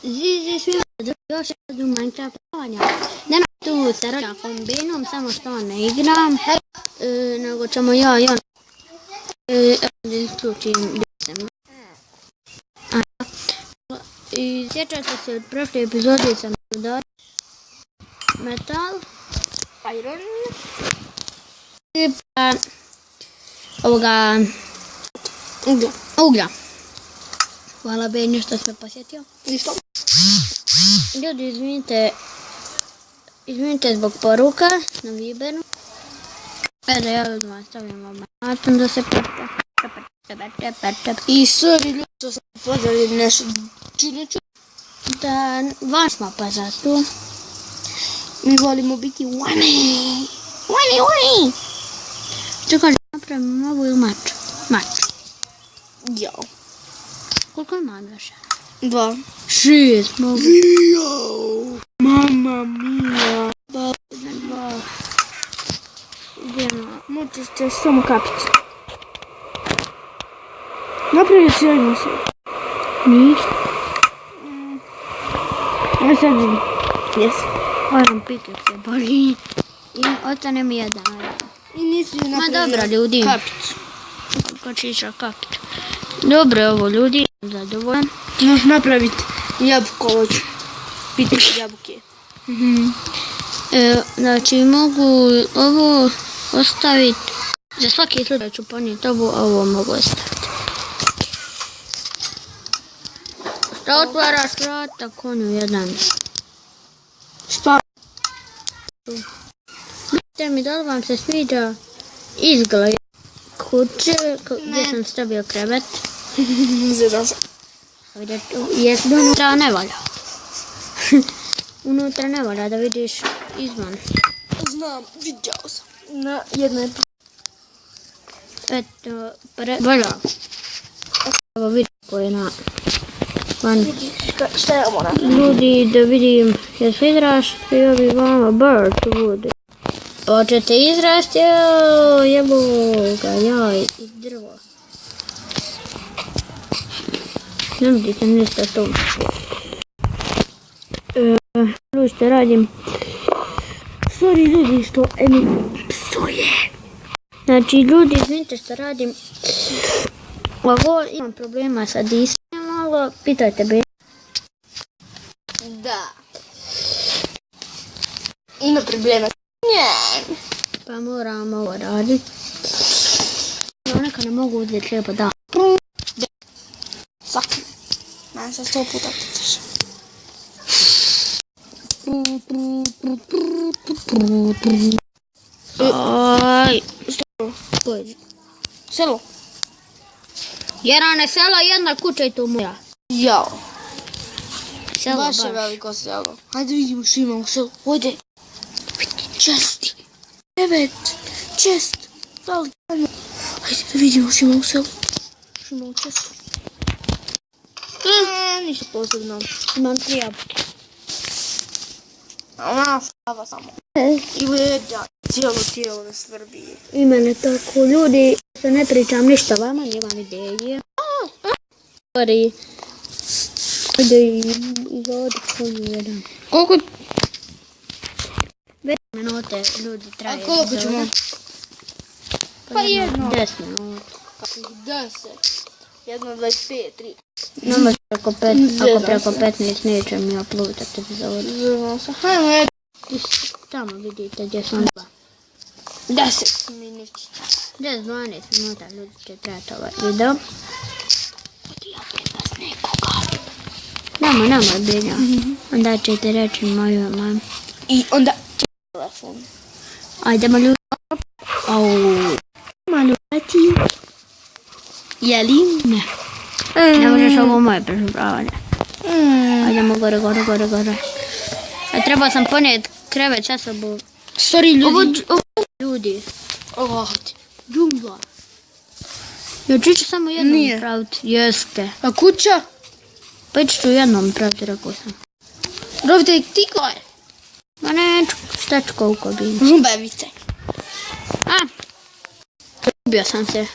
Zizi svima još jednu Minecraft plavanja. Nema tu sa rođakom Binom, samo što on ne igram, nego ćemo ja i on da isključim gdje sam. I sjećate se od prošle epizode sam udario metal, iron i ovoga uglja. Hvala Benju što se posjetio. Ništa. Ljudi, izvinite zbog poruka na Viberu. Da ja odmah stavljam obatom da se I sorry ljudi što sam pozvali nešto čudno. Da vas smo pozvali. Mi volimo biti wani. Što kaže, napravimo ovu ili mač? Mač. Jao. Koliko ima naša? 2. 6 mogu. Jao. Mamma mia. 2. Idemo. Moćeš ćeš samo kapicu. Napravi sjajno se. Ništa. Aj sad vidim. Jes. Iron pickaxe boli. I ostane mi jedan. I nisi napravio dobro ljudi. kapicu. Kočića kapicu. Dobro je ovo ljudi. Zadovoljan. Možeš napraviti jabukovoć. Pitati jabuke. Znači mogu ovo ostaviti. Za svaki slučaj ću ponijeti ovo mogu ostaviti. Šta otvaraš vrata konju jedan? Šta? Vidite mi da li vam se sviđa izgled kuće gdje sam stavio krevet. Zezam se. Jer unutra ne valja. Unutra ne valja da vidiš izvan. Znam, vidio sam. Na jednoj. Eto, valja. Evo vidim koji je na van. Šta ja moram? Ljudi, da vidim, jesu izrasti ovi vama bird wood. Hoćete izrasti, jebo ga, jaj i drvo. Ne vidite ništa tu. Slušajte, radim. Sorry ljudi što mi psuje. Znači ljudi, izvinite što radim. Ovo imam problema sa disanjem malo, pitajte be. Da. Ima problema. Nje. Pa moram ovo raditi. Neka ne mogu uzeti lijepo da. Svaki. Man se 100 puta pitaš. Aj. Pođi. Selo. Jerane sela, jedna kuća i to moja. Jao. Selo Baš je veliko selo. Hajde vidimo što ima u selu. Hajde. Vidi česti. 9. Čest. Da li? Hajde da vidimo što ima u selu. Što ima u čestu. Ništa posebno. Imam 3 jabuke. Ona stava samo. I leđa. Cijelo tijelo me svrbi. I mene tako. Ljudi, se ne pričam ništa vama, nemam ideje. Sorry. Hajde izvodi konju jedan. Koliko? 5 minute ljudi traje. A koliko ćemo? Pa jedno. 10 minuta. 10. 1, 25, 3. Nama ako preko 15 neće mi uploadati epizode. Zovem se. Hajmo jedno. Tamo vidite gdje sam dva. 10 minuta. 10-12 minuta ljudi će trajati ovaj video. Nama bilja. Onda ćete reći moju mami. I onda telefon. Ajdemo ljudi. Malo leti. Jeli? Ne. Ne možeš ovo moje preživravanje. Ajdemo gore. A trebao sam ponijeti krevet sa sobom. Sorry ljudi. Ovo ljudi. Ovo ovdje. Džungla. Ja ću samo jednom praviti. Jeste. A kuća? Pa ću jednom praviti, rekao sam. Rovite ti koje? Ma ne, šta ću koliko bi. Žumbevice. Ubio sam se.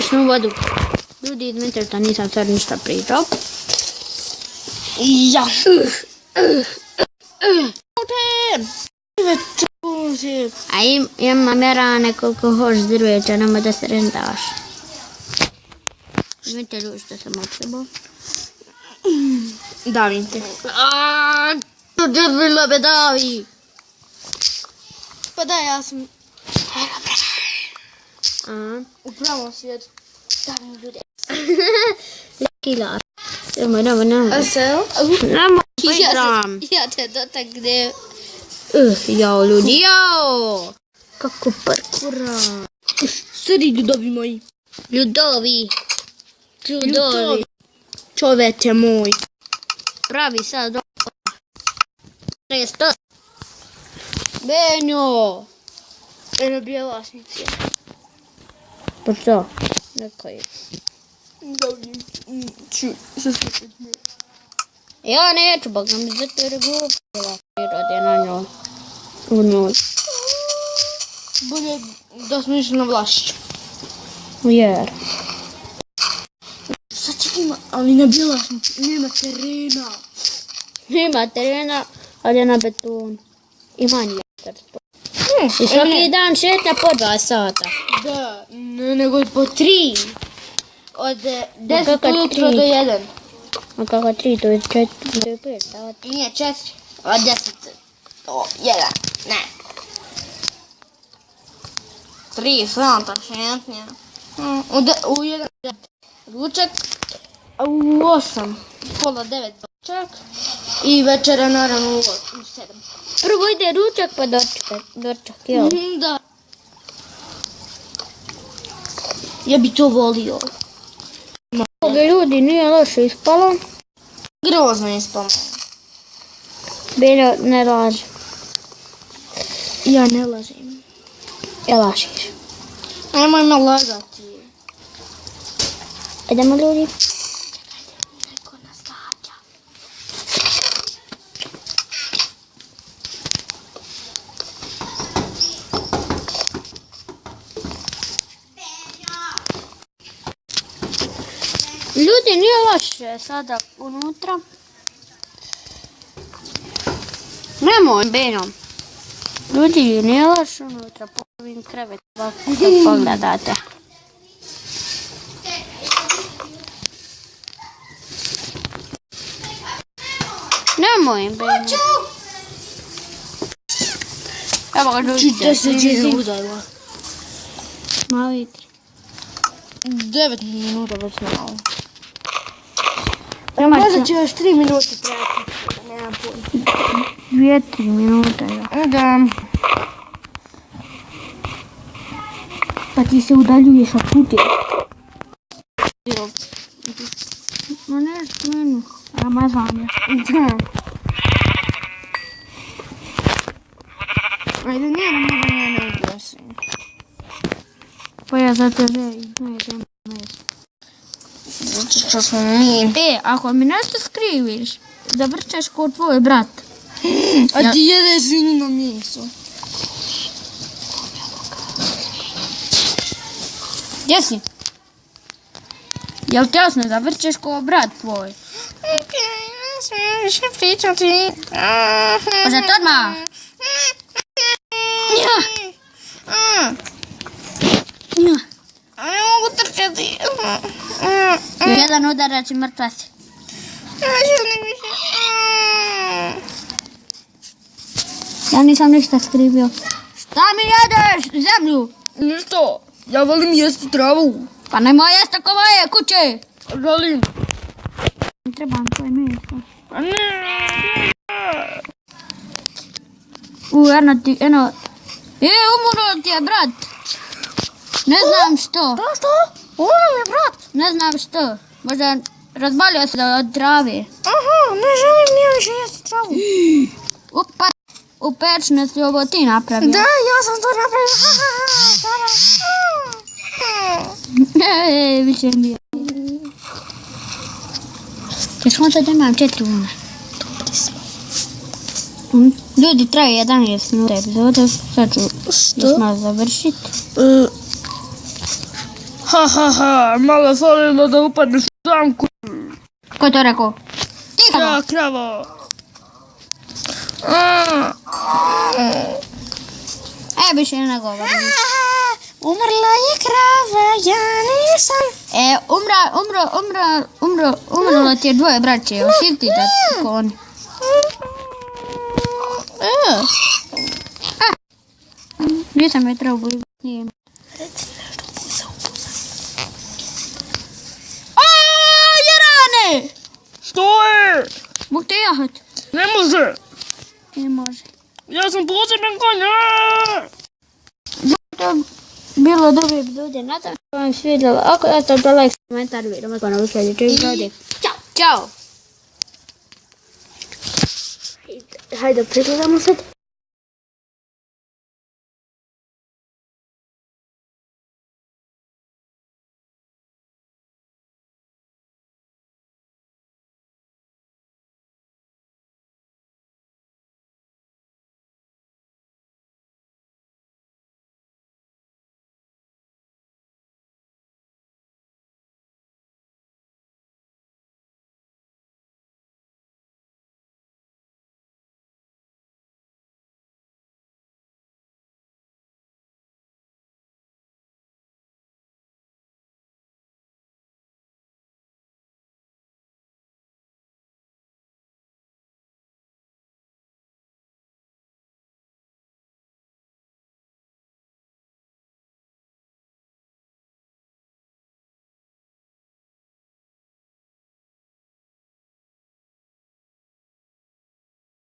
brašnu vodu. Ljudi, izvinite što nisam sad ništa pričao. Ja. A imam ja rane koliko hoš drveća, nema da se rendaš. Izvinite ljudi što sam odsebao. Davim te. Bilo me davi. Pa da, ja sam A, u pravom svijetu. Davim ljude. kilar. Nemoj. A se? Nemoj, igram. Ja te dotaknem. Jao ljudi, jao. Kako parkura. Sredi ljudovi moji. Ljudovi. Čovete moj. Pravi sad do... Presto. Benjo. Eno bjelasnici. Pa što? Neka je. Davim. Ču. Se slušati. Ja neću, bak nam zato jer je glupila prirode na njoj. U njoj. Bolje da smo išli na Vlašić. Jer. Sad čekajmo, ali na bjelasnici nema terena. Ima terena, ali je na betonu. I manje je to. I svaki dan šetnja po 2 sata. Da, ne, nego po 3. Od 10 kako ujutro 3? do 1. A kako 3, to je 4, to je 5 sata. Nije 4. Od 10 do 1. Ne. 3 sata šetnja. U 1 ručak. A u 8, pola 9 dočak. I večera naravno u 7. Prvo ide ručak pa dočak, jel? Da. Ja bi to volio. Ovi ljudi nije loše ispalo. Grozno je ispalo. Bilo ne laži. Ja ne lažem. Ja lažiš. Nemoj me lagati. Idemo ljudi. Neko nas gađa. Ljudi nije loše sada unutra. Nemoj, Benjo. Ljudi nije loše unutra po ovim krevetima kad pogledate. Nemoj, Benjo. Evo ga ljudi. Čite se džina udarila. Malo igri. 9 minuta već malo. Možda će još 3 minute trajati. Nemam pojma. 2-3 minuta. Ja. Da. Pa ti se udaljuješ od puta. Ma nešto meni. Ramazan je. Da. Ajde, ne ugasim. Pa ja zato ne idem meso. Zato što smo mi. Ako mi nešto skriviš, zavrćeš ko tvoj brat. A ti jedeš svinjino meso. Gdje si? Jel ti jasno, zavrćeš ko brat tvoj? Okej, ne smijem više pričati. Može to odmah? Ne mogu trčati. Jedan udarac i mrtva si. Ne želim više. Ja nisam ništa skrivio. Šta mi jedeš? Zemlju? Ništo, ja volim jesti travu. Pa nemoj jesti oko moje kuće. Želim. Ne trebam tvoje meso. Eno. Umro ti je brat. Ne znam što. Što? Umro mi je brat. Ne znam što. Možda razbalio se od trave. Aha, ne želim nije više jesti travu. U pečne si ovo ti napravio. Da, ja sam to napravila. Više mi je. Još onda da imam 4 una. Ljudi, traje 11 minuta epizode. Sad ću završiti. ha, malo falilo da upadneš u zamku. Ko je to rekao? Ti kako? Ja, kravo. Više ne govorim. Umrla je krava, ja nisam. Umrlo ti je dvoje braće, osim ti da kon. Nisam je trebao biti. Reci nešto, pusao. Jerane! Što je? Mogu te jahat? Ne može. Ne može. Ja sam poseban konj. To bilo dobro epizode. Nadam se da vam se vidjelo. Ako da to like, komentar, vidimo kako na sljedećoj epizodi. Ćao! Hajde, pregledamo sad.